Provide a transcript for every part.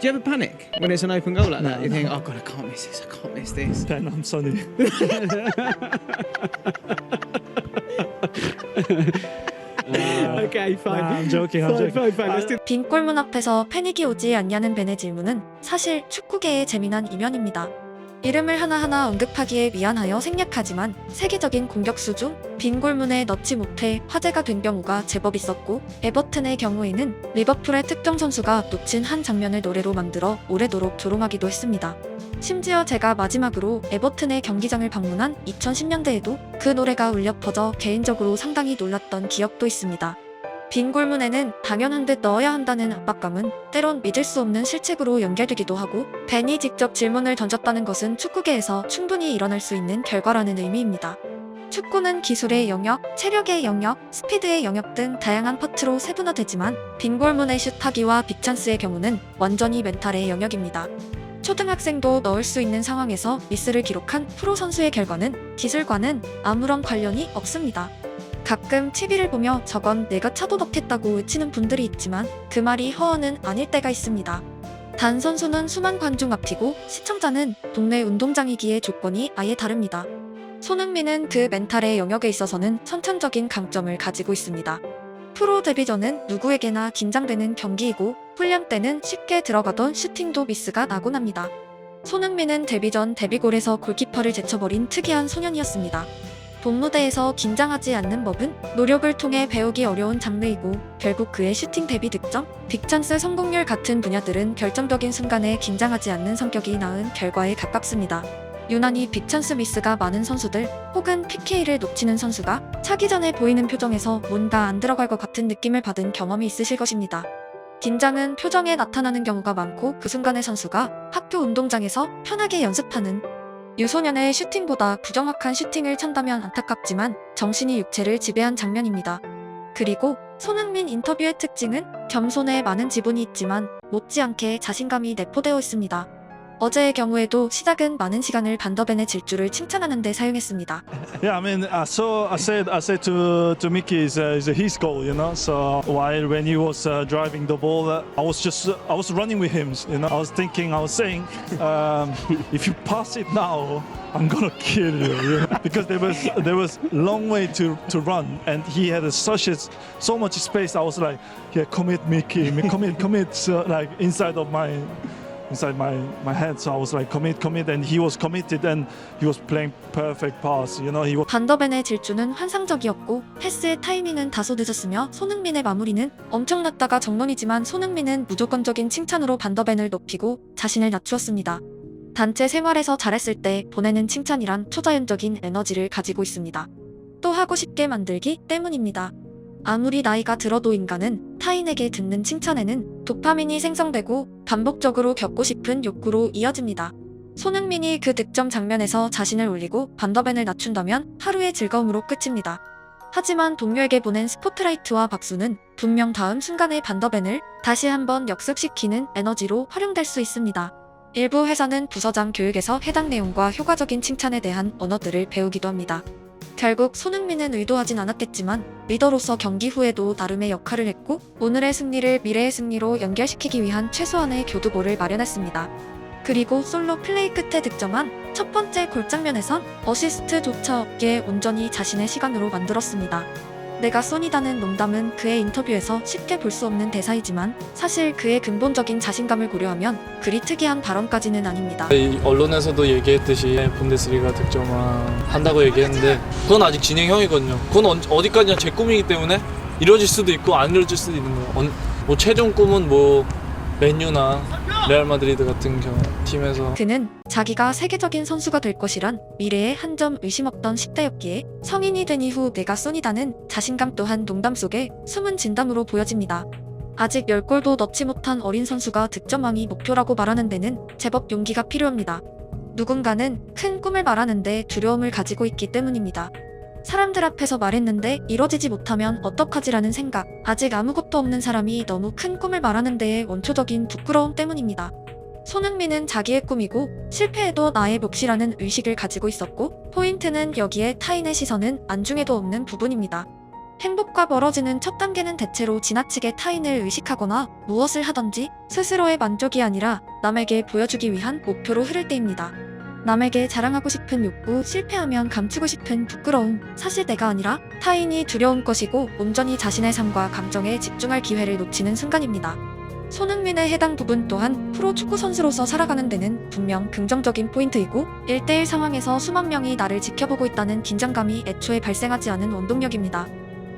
Do you ever panic when it's an open goal like that? You think, oh God, I can't miss this. I can't miss this. Ben, I'm sorry. Okay, fine. I'm joking. I'm joking. Fine. Let's do. 빈 골문 앞에서 패닉이 오지 않냐는 벤의 질문은 사실 축구계의 재미난 이면입니다. 이름을 하나하나 언급하기에 미안하여 생략하지만 세계적인 공격수 중 빈 골문에 넣지 못해 화제가 된 경우가 제법 있었고, 에버튼의 경우에는 리버풀의 특정 선수가 놓친 한 장면을 노래로 만들어 오래도록 조롱하기도 했습니다. 심지어 제가 마지막으로 에버튼의 경기장을 방문한 2010년대에도 그 노래가 울려 퍼져 개인적으로 상당히 놀랐던 기억도 있습니다. 빈 골문에는 당연한 듯 넣어야 한다는 압박감은 때론 믿을 수 없는 실책으로 연결되기도 하고, 벤이 직접 질문을 던졌다는 것은 축구계에서 충분히 일어날 수 있는 결과라는 의미입니다. 축구는 기술의 영역, 체력의 영역, 스피드의 영역 등 다양한 파트로 세분화되지만 빈 골문의 슛하기와 빅찬스의 경우는 완전히 멘탈의 영역입니다. 초등학생도 넣을 수 있는 상황에서 미스를 기록한 프로 선수의 결과는 기술과는 아무런 관련이 없습니다. 가끔 TV를 보며 저건 내가 차도 넣겠다고 외치는 분들이 있지만 그 말이 허언은 아닐 때가 있습니다. 단 선수는 수만 관중 앞이고 시청자는 동네 운동장이기에 조건이 아예 다릅니다. 손흥민은 그 멘탈의 영역에 있어서는 선천적인 강점을 가지고 있습니다. 프로 데뷔 전은 누구에게나 긴장되는 경기이고 훈련 때는 쉽게 들어가던 슈팅도 미스가 나곤 합니다. 손흥민은 데뷔 전 데뷔골에서 골키퍼를 제쳐버린 특이한 소년이었습니다. 본무대에서 긴장하지 않는 법은 노력을 통해 배우기 어려운 장르이고, 결국 그의 슈팅 데뷔 득점, 빅찬스 성공률 같은 분야들은 결정적인 순간에 긴장하지 않는 성격이 낳은 결과에 가깝습니다. 유난히 빅찬스 미스가 많은 선수들 혹은 PK를 놓치는 선수가 차기 전에 보이는 표정에서 뭔가 안 들어갈 것 같은 느낌을 받은 경험이 있으실 것입니다. 긴장은 표정에 나타나는 경우가 많고, 그 순간에 선수가 학교 운동장에서 편하게 연습하는 유소년의 슈팅보다 부정확한 슈팅을 찬다면 안타깝지만 정신이 육체를 지배한 장면입니다. 그리고 손흥민 인터뷰의 특징은 겸손에 많은 지분이 있지만 못지않게 자신감이 내포되어 있습니다. 어제의 경우에도 시작은 많은 시간을 반더벤의 질주를 칭찬하는 데 사용했습니다. Yeah, I mean, I said to Mickey, is his goal, you know. So while when he was driving the ball, I was running with him, you know. I was saying, if you pass it now, I'm gonna kill you, you know? Because there was long way to run, and he had so much space. I was like, yeah, commit, Mickey, commit, so, like inside my head. So I was like, commit, and he was committed, and he was playing perfect pass. You know, he was. 반더벤의 질주는 환상적이었고 패스의 타이밍은 다소 늦었으며 손흥민의 마무리는 엄청났다가 정론이지만 손흥민은 무조건적인 칭찬으로 반더벤을 높이고 자신을 낮추었습니다. 단체 생활에서 잘했을 때 보내는 칭찬이란 초자연적인 에너지를 가지고 있습니다. 또 하고 싶게 만들기 때문입니다. 아무리 나이가 들어도 인간은 타인에게 듣는 칭찬에는 도파민이 생성되고 반복적으로 겪고 싶은 욕구로 이어집니다. 손흥민이 그 득점 장면에서 자신을 올리고 반더벤을 낮춘다면 하루의 즐거움으로 끝입니다. 하지만 동료에게 보낸 스포트라이트와 박수는 분명 다음 순간의 반더벤을 다시 한번 역습시키는 에너지로 활용될 수 있습니다. 일부 회사는 부서장 교육에서 해당 내용과 효과적인 칭찬에 대한 언어들을 배우기도 합니다. 결국 손흥민은 의도하진 않았겠지만 리더로서 경기 후에도 나름의 역할을 했고, 오늘의 승리를 미래의 승리로 연결시키기 위한 최소한의 교두보를 마련했습니다. 그리고 솔로 플레이 끝에 득점한 첫 번째 골장면에선 어시스트조차 없기에 온전히 자신의 시간으로 만들었습니다. 내가 쏜이다는 농담은 그의 인터뷰에서 쉽게 볼 수 없는 대사이지만 사실 그의 근본적인 자신감을 고려하면 그리 특이한 발언까지는 아닙니다. 언론에서도 얘기했듯이 분데스리가 득점한다고 얘기했는데 그건 아직 진행형이거든요. 그건 어디까지나 제 꿈이기 때문에 이루어질 수도 있고 안 이루어질 수도 있는 거예요. 뭐 최종 꿈은 뭐 맨유나 레알 마드리드 같은 팀에서. 그는 자기가 세계적인 선수가 될 것이란 미래에 한 점 의심 없던 10대였기에 성인이 된 이후 내가 쏜이다는 자신감 또한 농담 속에 숨은 진담으로 보여집니다. 아직 10골도 넣지 못한 어린 선수가 득점왕이 목표라고 말하는 데는 제법 용기가 필요합니다. 누군가는 큰 꿈을 말하는데 두려움을 가지고 있기 때문입니다. 사람들 앞에서 말했는데 이뤄지지 못하면 어떡하지라는 생각, 아직 아무것도 없는 사람이 너무 큰 꿈을 말하는 데에 원초적인 부끄러움 때문입니다. 손흥민은 자기의 꿈이고 실패해도 나의 몫이라는 의식을 가지고 있었고, 포인트는 여기에 타인의 시선은 안중에도 없는 부분입니다. 행복과 멀어지는 첫 단계는 대체로 지나치게 타인을 의식하거나 무엇을 하던지 스스로의 만족이 아니라 남에게 보여주기 위한 목표로 흐를 때입니다. 남에게 자랑하고 싶은 욕구, 실패하면 감추고 싶은 부끄러움, 사실 내가 아니라 타인이 두려운 것이고 온전히 자신의 삶과 감정에 집중할 기회를 놓치는 순간입니다. 손흥민의 해당 부분 또한 프로 축구 선수로서 살아가는 데는 분명 긍정적인 포인트이고 1대1 상황에서 수만 명이 나를 지켜보고 있다는 긴장감이 애초에 발생하지 않은 원동력입니다.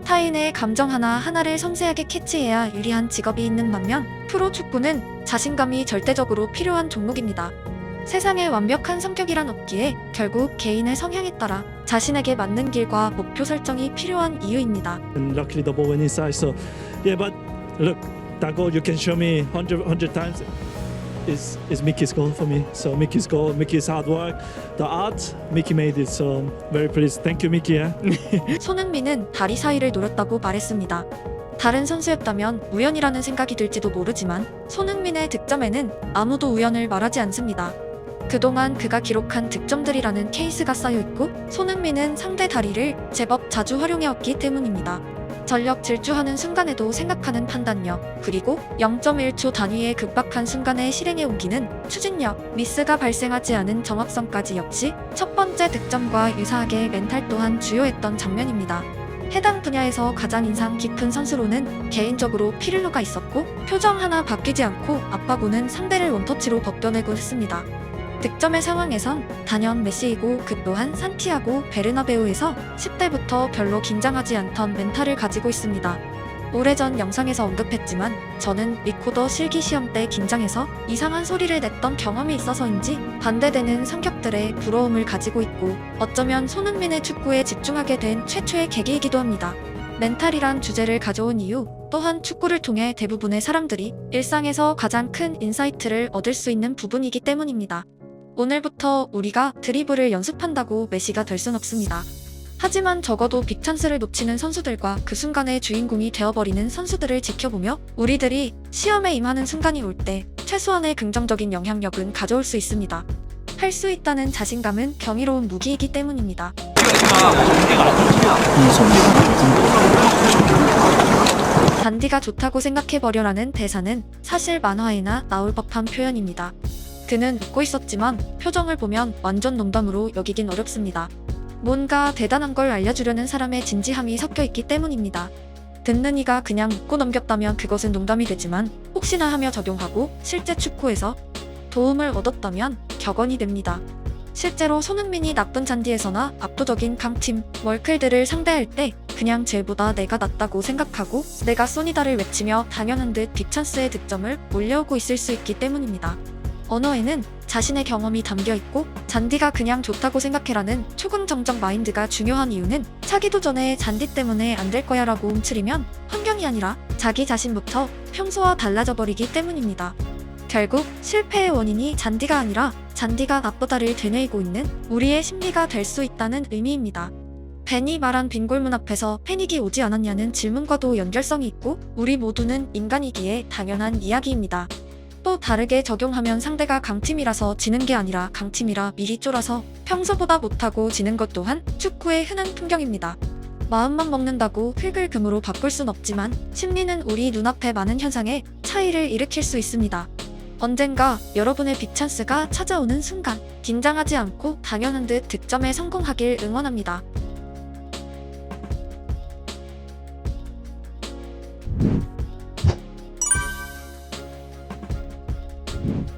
타인의 감정 하나하나를 섬세하게 캐치해야 유리한 직업이 있는 반면 프로 축구는 자신감이 절대적으로 필요한 종목입니다. 세상에 완벽한 성격이란 없기에 결국 개인의 성향에 따라 자신에게 맞는 길과 목표 설정이 필요한 이유입니다. And luckily the ball went inside. So yeah, but look, that goal you can show me 100 times is Mickey's goal for me. So Mickey's goal, Mickey's hard work, the art, Mickey made it. So very pleased. Thank you, Mickey. Yeah? 손흥민은 다리 사이를 노렸다고 말했습니다. 다른 선수였다면 우연이라는 생각이 들지도 모르지만 손흥민의 득점에는 아무도 우연을 말하지 않습니다. 그동안 그가 기록한 득점들이라는 케이스가 쌓여있고 손흥민은 상대 다리를 제법 자주 활용해왔기 때문입니다. 전력 질주하는 순간에도 생각하는 판단력, 그리고 0.1초 단위의 급박한 순간에 실행에 옮기는 추진력, 미스가 발생하지 않은 정확성까지 역시 첫 번째 득점과 유사하게 멘탈 또한 주요했던 장면입니다. 해당 분야에서 가장 인상 깊은 선수로는 개인적으로 피를로가 있었고 표정 하나 바뀌지 않고 압박오는 상대를 원터치로 벗겨내고 했습니다. 득점의 상황에선 단연 메시이고 그 또한 산티아고 베르나베우에서 10대부터 별로 긴장하지 않던 멘탈을 가지고 있습니다. 오래전 영상에서 언급했지만 저는 리코더 실기시험 때 긴장해서 이상한 소리를 냈던 경험이 있어서인지 반대되는 성격들의 부러움을 가지고 있고 어쩌면 손흥민의 축구에 집중하게 된 최초의 계기이기도 합니다. 멘탈이란 주제를 가져온 이유 또한 축구를 통해 대부분의 사람들이 일상에서 가장 큰 인사이트를 얻을 수 있는 부분이기 때문입니다. 오늘부터 우리가 드리블을 연습한다고 메시가 될 순 없습니다. 하지만 적어도 빅찬스를 놓치는 선수들과 그 순간의 주인공이 되어버리는 선수들을 지켜보며 우리들이 시험에 임하는 순간이 올 때 최소한의 긍정적인 영향력은 가져올 수 있습니다. 할 수 있다는 자신감은 경이로운 무기이기 때문입니다. 잔디가 좋다고 생각해버려라는 대사는 사실 만화에나 나올 법한 표현입니다. 그는 웃고 있었지만 표정을 보면 완전 농담으로 여기긴 어렵습니다. 뭔가 대단한 걸 알려주려는 사람의 진지함이 섞여 있기 때문입니다. 듣는 이가 그냥 웃고 넘겼다면 그것은 농담이 되지만 혹시나 하며 적용하고 실제 축구에서 도움을 얻었다면 격언이 됩니다. 실제로 손흥민이 나쁜 잔디에서나 압도적인 강팀 월클들을 상대할 때 그냥 쟤보다 내가 낫다고 생각하고 내가 쏘니다를 외치며 당연한 듯 빅찬스의 득점을 몰려오고 있을 수 있기 때문입니다. 언어에는 자신의 경험이 담겨있고 잔디가 그냥 좋다고 생각해라는 초긍정적 마인드가 중요한 이유는 차기도 전에 잔디 때문에 안 될 거야 라고 움츠리면 환경이 아니라 자기 자신부터 평소와 달라져 버리기 때문입니다. 결국 실패의 원인이 잔디가 아니라 잔디가 나쁘다를 되뇌이고 있는 우리의 심리가 될 수 있다는 의미입니다. 벤이 말한 빈골문 앞에서 패닉이 오지 않았냐는 질문과도 연결성이 있고 우리 모두는 인간이기에 당연한 이야기입니다. 또 다르게 적용하면 상대가 강팀이라서 지는 게 아니라 강팀이라 미리 쫄아서 평소보다 못하고 지는 것 또한 축구의 흔한 풍경입니다. 마음만 먹는다고 흙을 금으로 바꿀 순 없지만 심리는 우리 눈앞에 많은 현상에 차이를 일으킬 수 있습니다. 언젠가 여러분의 빅찬스가 찾아오는 순간 긴장하지 않고 당연한 듯 득점에 성공하길 응원합니다. you